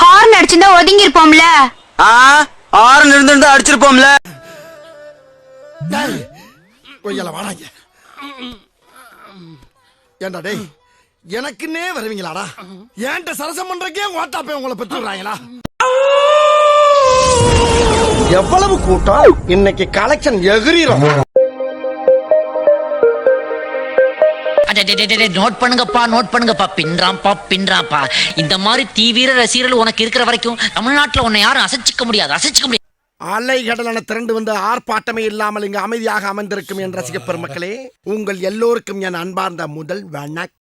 Horn அடிச்சிருந்தா ஒதுங்கி இருப்போம்ல. ஹார்ன் இருந்திருந்தா அடிச்சிருப்போம்ல. வாடாங்க. ஏண்டா டேய், எனக்குன்னே வருவீங்களாடா? ஏன்ட்ட சரசம் பண்றக்கே ஓட்டாப்பே உங்களை பெற்றுறாங்களா? எவ்வளவு கூட்டம் இன்னைக்கு கலெக்ஷன் எகிரிரும். நோட் பண்ணுங்கப்பா பின்றாப்பா. இந்த மாதிரி தீவிர ரசிகர்கள் உனக்கு இருக்கிற வரைக்கும் தமிழ்நாட்டுல உன்னை யாரும் அசைச்சிக்க முடியாது. அலை கடலான திரண்டு வந்து ஆர்ப்பாட்டமே இல்லாமல் இங்கு அமைதியாக அமர்ந்திருக்கும் என் ரசிக பெருமக்களே, உங்கள் எல்லோருக்கும் என் அன்பார்ந்த முதல் வணக்கம்.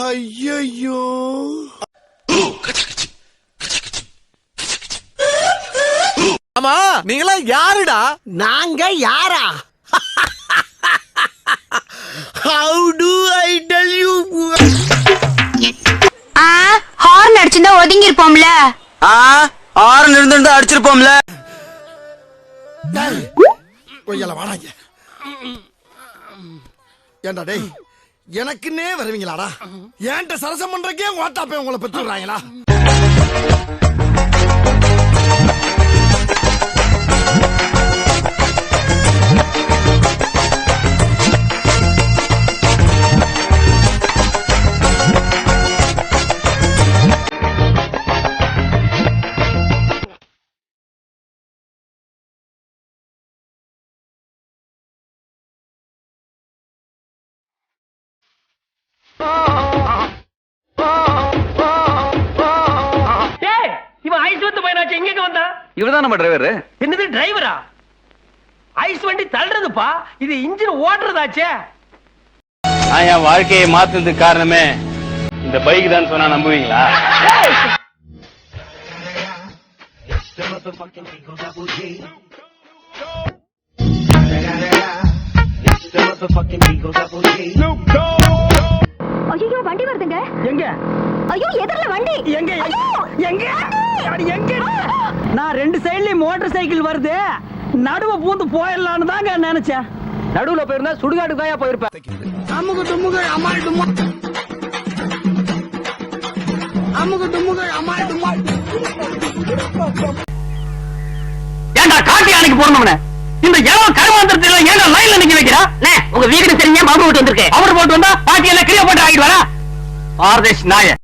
ஐயோ, ஆமா, நீங்களா யாருடா? நாங்க யாரா? How do I tell you? Horn அடிச்சிருந்தா ஒதுங்கி இருப்போம்ல. ஹார்ன் இருந்திருந்தா அடிச்சிருப்போம்ல. வாடாங்க. ஏண்டா டேய், எனக்குன்னே வருவீங்களாடா? ஏன்ட்ட சரசம் பண்றக்கே ஓட்டாப்பே உங்களை பெற்றுறாங்களா? இவர்தான் நம்ம டிரைவர். என்னது டிரைவரா? ஐஸ் வண்டி தள்ளுறதுப்பா, இது இன்ஜின் ஓட்டுறதாச்சே. என் வாழ்க்கையை மாத்துறதுக்கு காரணமே இந்த பைக் தான் சொன்னா நம்புவீங்களா? ஐயோ, வண்டி வருதுங்க. எங்க? ஐயோ, எதிரில வண்டி. எங்க? எங்க? எங்க? நான் ரெண்டு சைடுலயும் மோட்டார் சைக்கிள் வருது, நடுவ பூந்து போயிடலான்னு தாங்க நினைச்சேன். நடுவுல போயிருந்தா சுடுகாட்டுக்கு தான் போயிருப்பேன். அமுகு டுமுகு அமால் டுமா, அமுகு டுமுகு அமால் டுமா. ஏண்டா காட்டி அன்னைக்கு போறணும்னே இந்த ஏழோ கருமாந்திரத்துல ஏண்டா லைன்ல நிக்க வைக்கிறா? உங்க வீடு தெரிஞ்ச மாவு போட்டு வந்திருக்கேன். அவர் போட்டு வந்தா பாட்டி எல்லாம் கிளிய போட்டு ஆகிட்டு வரா. ஆர்தேஷ் நாய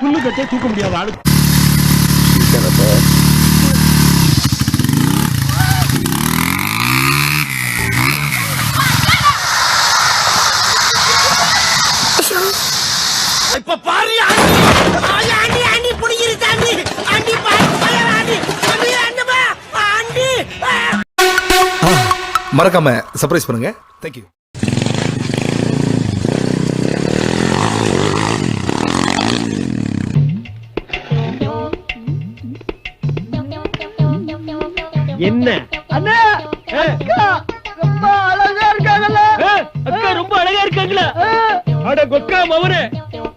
புல்லு கட்டே தூக்க முடியாத ஆளு. இப்ப பாரு, ஆண்டி ஆண்டி புடிங்கிரு தாண்டி, ஆண்டி பாரு ஆண்டி ஆண்டி ஆண்டி. மறக்காம சர்ப்ரைஸ் பண்ணுங்க. தேங்க்யூ. என்ன அண்ணா, அக்கா ரொம்ப அழகா இருக்காங்கல்ல? அக்கா ரொம்ப அழகா இருக்காங்களா? அட கொக்கா மவனே,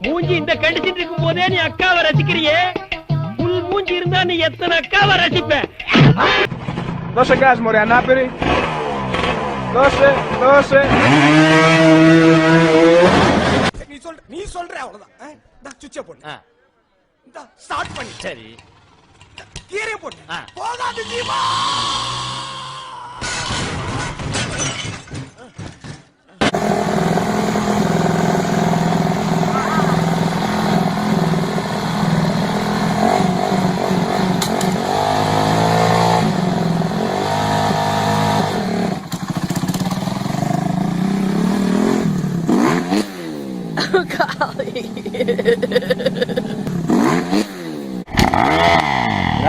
மூஞ்சி இந்த கண்டிச்சிட்டு இருக்கும் போதே நீ அக்காவை ரசிக்கிறியே, புல் மூஞ்சி இருந்தா நீ எத்தனை அக்காவை ரசிப்ப? Doce gas, more a Napoli. 12. நீ சொல்ற அவ்வளவுதான். சுவிட்ச போடு, ஸ்டார்ட் பண்ணி. சரி, கீரை போட்டு போகாது Jeeva.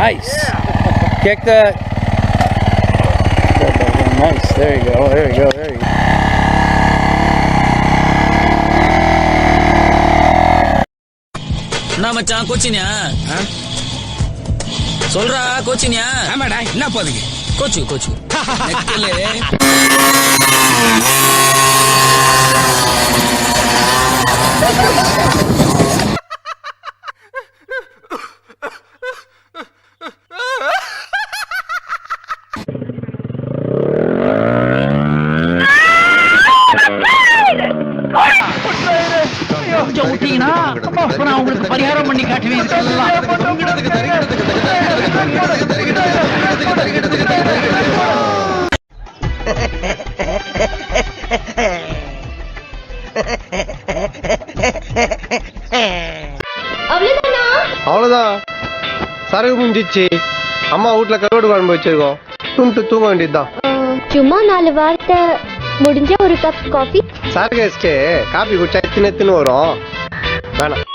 Nice. Kick that. Nice. There you go. There you go. There you go. என்ன மச்சான் கோச்சினியா? சொல்றா கோச்சினியா? ஆமாடா, என்ன போதுங்க? கோச்சு நான் உங்களுக்கு பரிகாரம் பண்ணி காட்டுவேன். அவ்வளவுதான், சரகு முடிஞ்சிச்சு. அம்மா வீட்டுல கருவாடு குழம்பு வச்சிருக்கோம், துண்டு தூங்க வேண்டியதுதான். சும்மா 4 வார்த்தை முடிஞ்ச ஒரு கப் காஃபி. சரகு காபி குடிச்சா தின்னு வரும், வேணாம்.